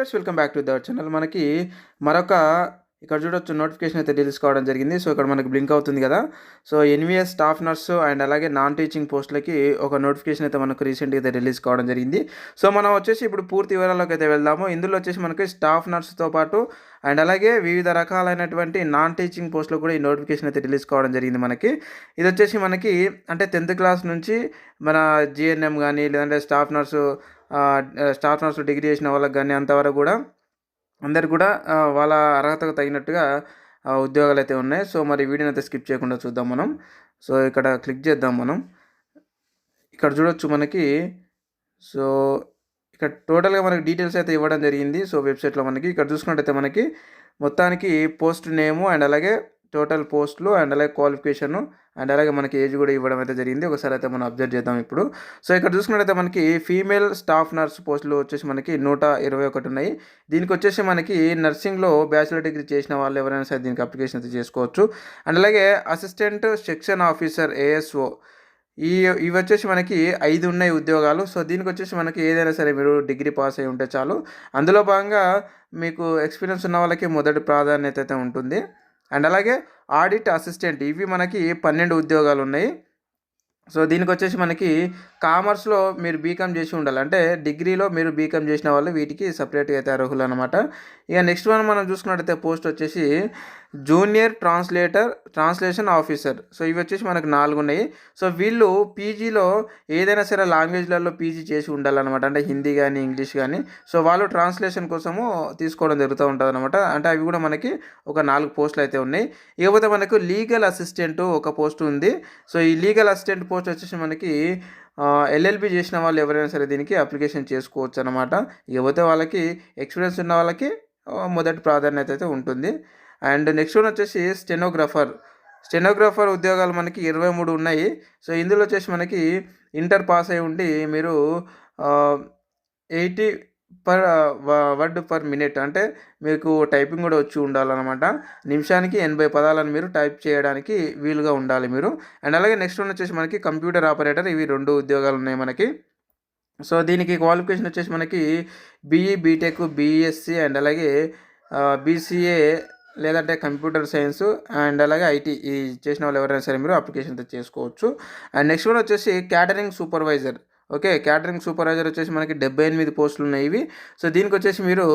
Viewers, welcome back to the channel. మనకి మరొక ఇక్కడ చూడొచ్చు నోటిఫికేషన్ అయితే రిలీజ్ కావడం జరిగింది. సో ఇక్కడ మనకి బ్లింక్ అవుతుంది కదా. So NVS staff nurse and అలాగే నాన్ టీచింగ్ పోస్టులకి ఒక నోటిఫికేషన్ అయితే మనకు రీసెంట్గా అయితే రిలీజ్ కావడం జరిగింది. సో మనం వచ్చేసి ఇప్పుడు పూర్తి వివరాల్లోకి అయితే వెళ్దాము. ఇందులో వచ్చేసి మనకి స్టాఫ్ నర్సుతో పాటు అండ్ అలాగే వివిధ రకాలైనటువంటి నాన్ టీచింగ్ పోస్టులు కూడా ఈ నోటిఫికేషన్ అయితే రిలీజ్ కావడం జరిగింది. మనకి ఇది వచ్చేసి మనకి అంటే 10th క్లాస్ నుంచి మన జిఎన్ఎం కానీ లేదంటే స్టాఫ్ నర్సు డిగ్రీ చేసిన వాళ్ళకి కానీ అంతవరకు కూడా అందరికి కూడా వాళ్ళ అర్హతకు తగినట్టుగా ఉద్యోగాలు అయితే ఉన్నాయి. సో మరి వీడియోని అయితే స్కిప్ చేయకుండా చూద్దాం మనం. సో ఇక్కడ క్లిక్ చేద్దాం మనం. ఇక్కడ చూడొచ్చు మనకి. సో ఇక్కడ టోటల్గా మనకి డీటెయిల్స్ అయితే ఇవ్వడం జరిగింది. సో వెబ్సైట్లో మనకి ఇక్కడ చూసుకున్నట్టయితే మనకి మొత్తానికి పోస్ట్ నేము అండ్ అలాగే టోటల్ పోస్టులు అండ్ అలాగే క్వాలిఫికేషను అండ్ అలాగే మనకి ఏజ్ కూడా ఇవ్వడం అయితే జరిగింది. ఒకసారి అయితే మనం అబ్జర్వ్ చేద్దాం ఇప్పుడు. సో ఇక్కడ చూసుకున్నట్టయితే మనకి ఫీమేల్ స్టాఫ్ నర్స్ పోస్టులు వచ్చేసి మనకి 121 ఉన్నాయి. దీనికి వచ్చేసి మనకి నర్సింగ్లో బ్యాచిలర్ డిగ్రీ చేసిన వాళ్ళు ఎవరైనా సరే దీనికి అప్లికేషన్ అయితే చేసుకోవచ్చు. అండ్ అలాగే అసిస్టెంట్ సెక్షన్ ఆఫీసర్ ఏఎస్ఓ ఇవి వచ్చేసి మనకి 5 ఉన్నాయి ఉద్యోగాలు. సో దీనికి వచ్చేసి మనకి ఏదైనా సరే మీరు డిగ్రీ పాస్ అయి ఉంటే చాలు. అందులో భాగంగా మీకు ఎక్స్పీరియన్స్ ఉన్న వాళ్ళకి మొదటి ప్రాధాన్యత అయితే ఉంటుంది. అండ్ అలాగే ఆడిట్ అసిస్టెంట్ ఇవి మనకి 12 ఉద్యోగాలు ఉన్నాయి. సో దీనికి వచ్చేసి మనకి కామర్స్లో మీరు బీకామ్ చేసి ఉండాలి. అంటే డిగ్రీలో మీరు బీకామ్ చేసిన వాళ్ళు వీటికి సపరేట్గా అయితే అర్హులు అనమాట. ఇక నెక్స్ట్ మనం చూసుకున్నట్టయితే పోస్ట్ వచ్చేసి జూనియర్ ట్రాన్స్లేషన్ ఆఫీసర్. సో ఇవి వచ్చేసి మనకు 4 ఉన్నాయి. సో వీళ్ళు పీజీలో ఏదైనా సరే లాంగ్వేజ్లలో పీజీ చేసి ఉండాలన్నమాట. అంటే హిందీ కానీ ఇంగ్లీష్ కానీ. సో వాళ్ళు ట్రాన్స్లేషన్ కోసము తీసుకోవడం జరుగుతూ ఉంటుంది అనమాట. అంటే అవి కూడా మనకి ఒక 4 పోస్టులు అయితే ఉన్నాయి. ఇకపోతే మనకు లీగల్ అసిస్టెంట్ ఒక పోస్ట్ ఉంది. సో ఈ లీగల్ అసిస్టెంట్ పోస్ట్ వచ్చేసి మనకి ఎల్ఎల్బి చేసిన వాళ్ళు ఎవరైనా సరే దీనికి అప్లికేషన్ చేసుకోవచ్చు అనమాట. ఇకపోతే వాళ్ళకి ఎక్స్పీరియన్స్ ఉన్న వాళ్ళకి మొదటి ప్రాధాన్యత అయితే ఉంటుంది. అండ్ నెక్స్ట్ వన్ వచ్చేసి స్టెనోగ్రాఫర్ ఉద్యోగాలు మనకి 23 ఉన్నాయి. సో ఇందులో వచ్చేసి మనకి ఇంటర్ పాస్ అయి ఉండి మీరు 80 వర్డ్ పర్ మినిట్ అంటే మీకు టైపింగ్ కూడా వచ్చి ఉండాలన్నమాట. నిమిషానికి 80 పదాలను మీరు టైప్ చేయడానికి వీలుగా ఉండాలి మీరు. అండ్ అలాగే నెక్స్ట్ వన్ వచ్చేసి మనకి కంప్యూటర్ ఆపరేటర్. ఇవి 2 ఉద్యోగాలు ఉన్నాయి మనకి. సో దీనికి క్వాలిఫికేషన్ వచ్చేసి మనకి బీఈ బీటెక్ బీఎస్సీ అండ్ అలాగే బీసీఏ లేదంటే కంప్యూటర్ సైన్స్ అండ్ అలాగే ఐటీ ఈ చేసిన వాళ్ళు ఎవరైనా సరే మీరు అప్లికేషన్ అయితే చేసుకోవచ్చు. అండ్ నెక్స్ట్ వన్ వచ్చేసి catering supervisor. Okay, catering supervisor వచ్చేసి మనకి 78 పోస్టులు ఉన్నాయి ఇవి. సో దీనికి వచ్చేసి మీరు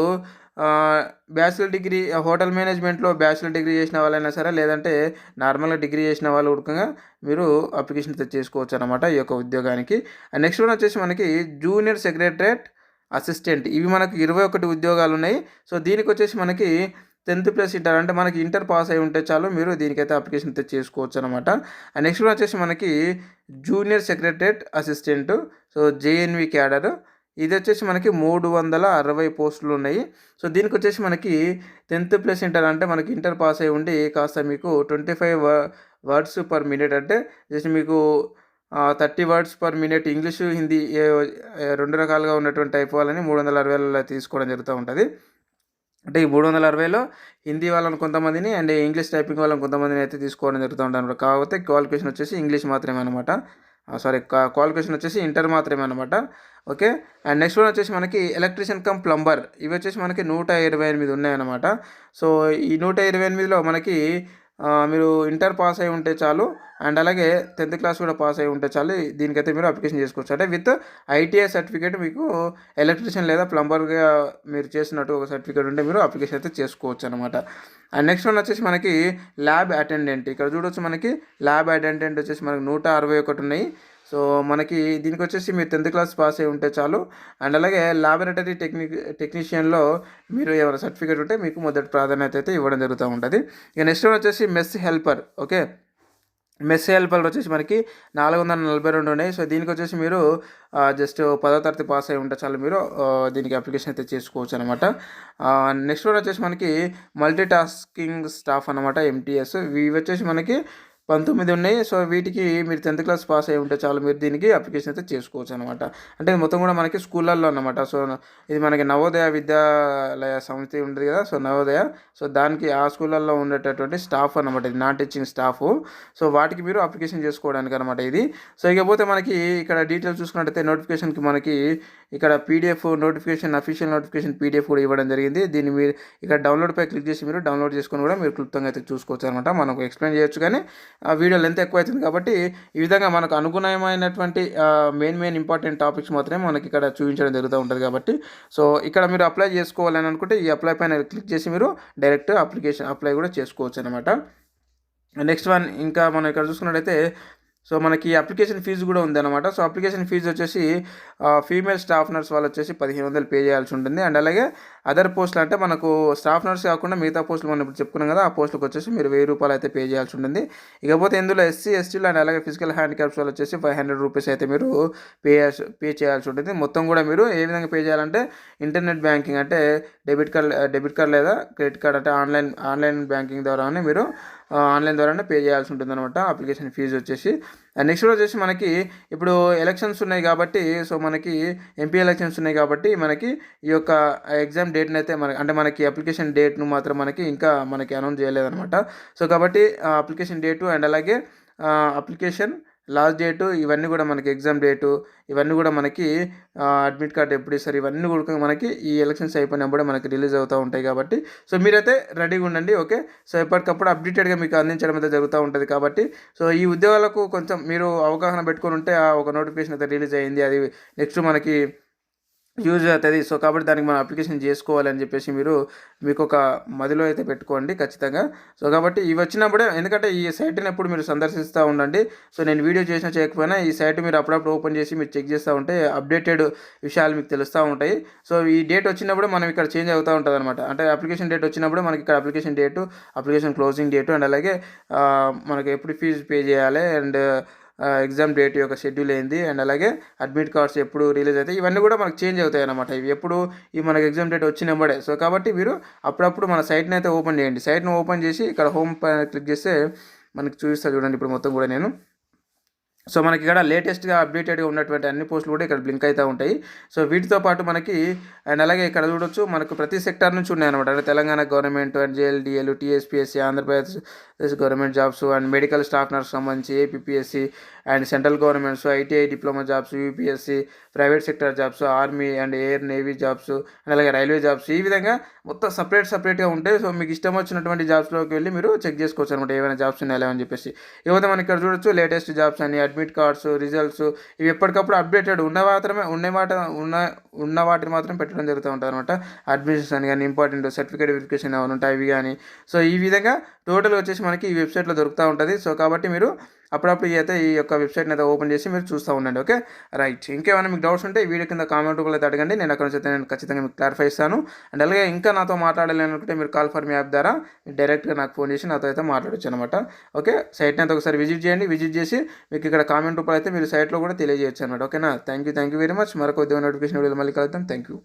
బ్యాచిలర్ డిగ్రీ హోటల్ మేనేజ్మెంట్లో బ్యాచిలర్ డిగ్రీ చేసిన వాళ్ళైనా సరే లేదంటే నార్మల్గా డిగ్రీ చేసిన వాళ్ళు ఉడకంగా మీరు అప్లికేషన్ అయితే చేసుకోవచ్చు అనమాట ఈ యొక్క ఉద్యోగానికి. అండ్ నెక్స్ట్ వన్ వచ్చేసి మనకి జూనియర్ సెక్రటరేట్ అసిస్టెంట్. ఇవి మనకి 21 ఉద్యోగాలు ఉన్నాయి. సో దీనికి వచ్చేసి మనకి 10th ప్లస్ ఇంటర్ అంటే మనకి ఇంటర్ పాస్ అయి ఉంటే చాలు మీరు దీనికైతే అప్లికేషన్ అయితే చేసుకోవచ్చు అనమాట. అండ్ నెక్స్ట్ వచ్చేసి మనకి junior secretariat assistant. So JNV cadre ఇది వచ్చేసి మనకి 360 పోస్టులు ఉన్నాయి. సో దీనికి వచ్చేసి మనకి 10th ప్లస్ ఇంటర్ అంటే మనకి ఇంటర్ పాస్ అయి ఉండి కాస్త మీకు 25 వర్డ్స్ పర్ మినిట్ అంటే జస్ట్ మీకు 30 words per minute English Hindi 2 రకాలుగా ఉన్నటువంటి టైప్ వాళ్ళని 360 తీసుకోవడం జరుగుతూ ఉంటుంది. అంటే ఈ 360లో హిందీ వాళ్ళని కొంతమందిని అండ్ ఇంగ్లీష్ టైపింగ్ వాళ్ళని కొంతమందిని అయితే తీసుకోవడం జరుగుతూ ఉంటుంది. కాకపోతే క్వాలిఫికేషన్ వచ్చేసి ఇంగ్లీష్ మాత్రమే అనమాట. క్వాలిఫికేషన్ వచ్చేసి ఇంటర్ మాత్రమే అనమాట. ఓకే. అండ్ నెక్స్ట్ వన్ వచ్చేసి మనకి ఎలక్ట్రీషియన్ కమ్ ప్లంబర్. ఇవి వచ్చేసి మనకి 128 ఉన్నాయన్నమాట. సో ఈ 128లో మనకి మీరు ఇంటర్ పాస్ అయి ఉంటే చాలు అండ్ అలాగే 10th క్లాస్ కూడా పాస్ అయి ఉంటే చాలు దీనికైతే మీరు అప్లికేషన్ చేసుకోవచ్చు. అంటే విత్ ఐటీఐ సర్టిఫికేట్ మీకు ఎలక్ట్రీషియన్ లేదా ప్లంబర్గా మీరు చేసినట్టు ఒక సర్టిఫికేట్ ఉంటే మీరు అప్లికేషన్ అయితే చేసుకోవచ్చు అనమాట. అండ్ నెక్స్ట్ వన్ వచ్చేసి మనకి ల్యాబ్ అటెండెంట్. ఇక్కడ చూడవచ్చు మనకి ల్యాబ్ అటెండెంట్ వచ్చేసి మనకి 161 ఉన్నాయి. సో మనకి దీనికి వచ్చేసి మీరు 10th క్లాస్ పాస్ అయి ఉంటే చాలు అండ్ అలాగే ల్యాబొరేటరీ టెక్నీషియన్లో మీరు ఏమైనా సర్టిఫికేట్ ఉంటే మీకు మొదటి ప్రాధాన్యత అయితే ఇవ్వడం జరుగుతూ ఉంటుంది. ఇక నెక్స్ట్ వచ్చేసి mess helper. Okay, mess helper వచ్చేసి మనకి 442 ఉన్నాయి. సో దీనికి వచ్చేసి మీరు జస్ట్ 10వ తరగతి పాస్ అయి ఉంటే చాలు మీరు దీనికి అప్లికేషన్ అయితే చేసుకోవచ్చు అనమాట. నెక్స్ట్ వచ్చేసి మనకి మల్టీ టాస్కింగ్ స్టాఫ్ అనమాట, ఎంటీఎస్. ఇవి వచ్చేసి మనకి 19 ఉన్నాయి. సో వీటికి మీరు 10th క్లాస్ పాస్ అయి ఉంటే చాలు మీరు దీనికి అప్లికేషన్ అయితే చేసుకోవచ్చు అనమాట. అంటే మొత్తం కూడా మనకి స్కూళ్ళల్లో అనమాట. సో ఇది మనకి నవోదయ విద్యాలయ సంస్థ ఉంటుంది కదా, సో నవోదయ. సో దానికి ఆ స్కూళ్ళల్లో ఉండేటటువంటి స్టాఫ్ అనమాట, ఇది నాన్ టీచింగ్ స్టాఫ్. సో వాటికి మీరు అప్లికేషన్ చేసుకోవడానికి అనమాట ఇది. సో ఇకపోతే మనకి ఇక్కడ డీటెయిల్స్ చూసుకున్నట్టయితే నోటిఫికేషన్కి మనకి ఇక్కడ PDF notification, official notification PDF కూడా ఇవ్వడం జరిగింది. దీన్ని మీరు ఇక్కడ డౌన్లోడ్పై క్లిక్ చేసి మీరు డౌన్లోడ్ చేసుకొని కూడా మీరు క్లుప్తంగా అయితే చూసుకోవచ్చు అనమాట. మనకు ఎక్స్ప్లెయిన్ చేయొచ్చు కానీ ఆ వీడియో లెంత్ ఎక్కువ అవుతుంది కాబట్టి ఈ విధంగా మనకు అనుగుణమైనటువంటి మెయిన్ ఇంపార్టెంట్ టాపిక్స్ మాత్రమే మనకి ఇక్కడ చూపించడం జరుగుతూ ఉంటుంది కాబట్టి సో ఇక్కడ మీరు అప్లై చేసుకోవాలని అనుకుంటే ఈ అప్లై పైన క్లిక్ చేసి మీరు డైరెక్ట్ అప్లై కూడా చేసుకోవచ్చు అనమాట. నెక్స్ట్ వన్ ఇంకా మనం ఇక్కడ చూసుకున్నట్టయితే సో మనకి అప్లికేషన్ ఫీజు కూడా ఉందన్నమాట. సో అప్లికేషన్ ఫీజు వచ్చేసి ఫీమేల్ స్టాఫ్ నర్స్ వాళ్ళు వచ్చేసి 1500 పే చేయాల్సి ఉంటుంది. అండ్ అలాగే అదర్ పోస్టులు అంటే మనకు స్టాఫ్ నర్స్ కాకుండా మిగతా పోస్టులు మనం ఇప్పుడు చెప్పుకున్నాం కదా, ఆ పోస్టులకు వచ్చేసి మీరు 1000 రూపాయలు అయితే పే చేయాల్సి ఉంటుంది. ఇకపోతే ఇందులో ఎస్సీ ఎస్టీలు అండ్ అలాగే ఫిజికల్ హ్యాండిక్యాప్స్ వాళ్ళు వచ్చేసి 500 రూపీస్ అయితే మీరు పే చేయాల్సి ఉంటుంది. మొత్తం కూడా మీరు ఏ విధంగా పే చేయాలంటే ఇంటర్నెట్ బ్యాంకింగ్ అంటే డెబిట్ కార్డ్ లేదా క్రెడిట్ కార్డ్ అంటే ఆన్లైన్ బ్యాంకింగ్ ద్వారానే మీరు ఆన్లైన్ ద్వారానే పే చేయాల్సి ఉంటుంది అనమాట అప్లికేషన్ ఫీజు వచ్చేసి. అండ్ నెక్స్ట్ వచ్చేసి మనకి ఇప్పుడు ఎలక్షన్స్ ఉన్నాయి కాబట్టి సో మనకి ఎంపీ ఎలక్షన్స్ ఉన్నాయి కాబట్టి మనకి ఈ యొక్క ఎగ్జామ్ డేట్ని అయితే మనకి అప్లికేషన్ డేట్ను మాత్రం మనకి ఇంకా మనకి అనౌన్స్ చేయలేదన్నమాట. సో కాబట్టి అప్లికేషన్ డేటు అండ్ అలాగే అప్లికేషన్ లాస్ట్ డేటు ఇవన్నీ కూడా మనకి ఎగ్జామ్ డేటు ఇవన్నీ కూడా మనకి అడ్మిట్ కార్డ్ ఎప్పుడు ఇస్తారు ఇవన్నీ కూడా మనకి ఈ ఎలక్షన్స్ అయిపోయినప్పుడే మనకి రిలీజ్ అవుతూ ఉంటాయి కాబట్టి సో మీరైతే రెడీగా ఉండండి. ఓకే, సో ఎప్పటికప్పుడు అప్డేటెడ్గా మీకు అందించడం అయితే జరుగుతూ ఉంటుంది కాబట్టి సో ఈ ఉద్యోగాలకు కొంచెం మీరు అవగాహన పెట్టుకొని ఉంటే ఒక నోటిఫికేషన్ అయితే రిలీజ్ అయ్యింది, అది నెక్స్ట్ మనకి యూజ్ అవుతుంది. సో కాబట్టి దానికి మనం అప్లికేషన్ చేసుకోవాలని చెప్పేసి మీకు ఒక మదిలో అయితే పెట్టుకోండి ఖచ్చితంగా. సో కాబట్టి ఇవి వచ్చినప్పుడే, ఎందుకంటే ఈ సైట్ని ఎప్పుడు మీరు సందర్శిస్తూ ఉండండి. సో నేను వీడియో చేసినా చేయకపోయినా ఈ సైట్ మీరు అప్పుడప్పుడు ఓపెన్ చేసి మీరు చెక్ చేస్తూ ఉంటే అప్డేటెడ్ విషయాలు మీకు తెలుస్తూ ఉంటాయి. సో ఈ డేట్ వచ్చినప్పుడు మనం ఇక్కడ చేంజ్ అవుతూ ఉంటుంది అనమాట. అంటే అప్లికేషన్ డేట్ వచ్చినప్పుడు మనకి ఇక్కడ application date, application closing date and అలాగే మనకి ఎప్పుడు ఫీజు పే చేయాలి అండ్ ఎగ్జామ్ డేట్ యొక్క షెడ్యూల్ ఏంది అండ్ అలాగే అడ్మిట్ కార్డ్స్ ఎప్పుడు రిలీజ్ అవుతాయి ఇవన్నీ కూడా మనకు చేంజ్ అవుతాయి అన్నమాట. ఇవి ఎప్పుడు ఈ మనకి ఎగ్జామ్ డేట్ వచ్చినప్పుడే. సో కాబట్టి మీరు అప్పుడప్పుడు మన సైట్ని అయితే ఓపెన్ చేయండి. సైట్ని ఓపెన్ చేసి ఇక్కడ హోమ్ పైన క్లిక్ చేస్తే మనకి చూపిస్తా చూడండి. ఇప్పుడు మొత్తం కూడా నేను సో మనకి ఇక్కడ లేటెస్ట్గా అప్డేటెడ్గా ఉన్నటువంటి అన్ని పోస్టులు కూడా ఇక్కడ బ్లింక్ అవుతూ ఉంటాయి. సో వీటితో పాటు మనకి అండ్ అలాగే ఇక్కడ చూడొచ్చు మనకు ప్రతి సెక్టార్ నుంచి ఉన్నాయన్నమాట. అంటే Telangana government and JL DL, TSPSC, Andhra Pradesh government jobs and medical staff nurse సంబంధించి APSC and central governments, ITI diploma jobs, UPSC, private sector jobs, army and air navy jobs and అలాగే రైల్వే జాబ్స్, ఈ విధంగా మొత్తం సపరేట్గా ఉంటాయి. సో మీకు ఇష్టం వచ్చినటువంటి జాబ్స్లోకి వెళ్ళి మీరు చెక్ చేసుకోవచ్చు అనమాట, ఏమైనా జాబ్స్ ఉన్నాయా అని చెప్పేసి. ఇకపోతే మనకి ఇక్కడ చూడొచ్చు లేటెస్ట్ జాబ్స్ అని, అడ్మిట్ కార్డ్స్, రిజల్ట్స్ ఇవి ఎప్పటికప్పుడు అప్డేటెడ్ ఉన్న వాటిని మాత్రం పెట్టడం జరుగుతూ ఉంటుంది అనమాట. అడ్మిషన్స్ అని కానీ ఇంపార్టెంట్ సర్టిఫికేట్ వెరిఫికేషన్ ఏమైనా ఉంటాయి అవి కానీ. సో ఈ విధంగా టోటల్ వచ్చేసి మనకి ఈ వెబ్సైట్లో దొరుకుతూ ఉంటుంది. సో కాబట్టి మీరు అప్పుడప్పుడు అయితే ఈ యొక్క వెబ్సైట్ని అయితే ఓపెన్ చేసి మీరు చూస్తూ ఉండండి. Okay right. ఇంకేమైనా మీకు డౌట్స్ ఉంటే ఈ వీడియో కింద కామెంట్ రూపంలో అయితే అడగండి, నేను అక్కడ నుంచి అయితే నేను ఖచ్చితంగా మీకు క్లారిఫై ఇస్తాను. అండ్ అలాగే ఇంకా నాతో మాట్లాడాలి అనుకుంటే మీరు కాల్ ఫర్ మీ యాప్ ద్వారా డైరెక్ట్గా నాకు ఫోన్ చేసి నాతో అయితే మాట్లాడచ్చు అనమాట. ఓకే, సైట్ని అయితే ఒకసారి విజిట్ చేయండి. విజిట్ చేసి మీకు ఇక్కడ కామెంట్ రూపంలో అయితే మీరు సైట్లో కూడా తెలియజేయచ్చు అనమాట. ఓకేనా. Thank you very much. మరొక ఉద్యోగ నోటిఫికేషన్ వీడియోలో మళ్ళీ కలుద్దాం. Thank you.